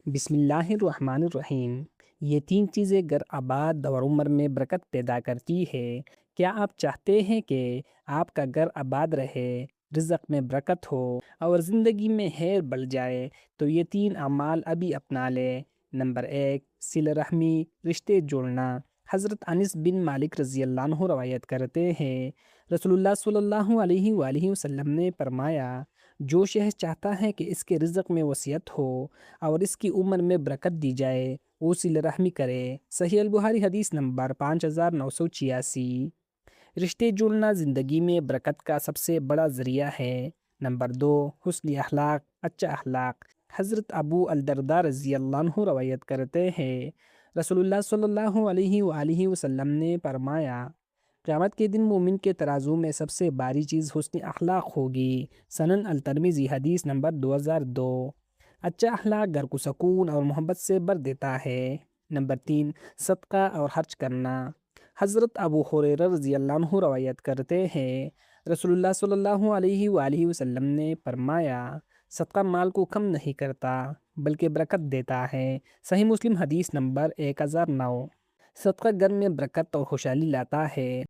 بسم اللہ الرحمن الرحیم۔ یہ تین چیزیں گر آباد اور عمر میں برکت پیدا کرتی ہے۔ کیا آپ چاہتے ہیں کہ آپ کا گھر آباد رہے، رزق میں برکت ہو اور زندگی میں خیر بڑھ جائے تو یہ تین اعمال ابھی اپنا لیں۔ نمبر 1، صلہ رحمی، رشتے جوڑنا۔ حضرت انس بن مالک رضی اللہ عنہ روایت کرتے ہیں، رسول اللہ صلی اللہ علیہ وآلہ وسلم نے فرمایا، جو شخص چاہتا ہے کہ اس کے رزق میں وسعت ہو اور اس کی عمر میں برکت دی جائے، وہ صلہ رحمی کرے۔ صحیح البخاری حدیث نمبر 5986۔ رشتے جوڑنا زندگی میں برکت کا سب سے بڑا ذریعہ ہے۔ نمبر 2، حسن اخلاق، اچھا اخلاق۔ حضرت ابو الدرداء رضی اللہ عنہ روایت کرتے ہیں، رسول اللہ صلی اللہ علیہ وآلہ وسلم نے فرمایا، قیامت کے دن مومن کے ترازو میں سب سے باری چیز حسن اخلاق ہوگی۔ سنن الترمذی حدیث نمبر 2002۔ اچھا اخلاق گھر کو سکون اور محبت سے بھر دیتا ہے۔ نمبر 3، صدقہ اور خرچ کرنا۔ حضرت ابو ہریرہ رضی اللہ عنہ روایت کرتے ہیں، رسول اللہ صلی اللہ علیہ وآلہ وسلم نے فرمایا، صدقہ مال کو کم نہیں کرتا بلکہ برکت دیتا ہے۔ صحیح مسلم حدیث نمبر 1009۔ صدقہ گھر میں برکت اور خوشحالی لاتا ہے۔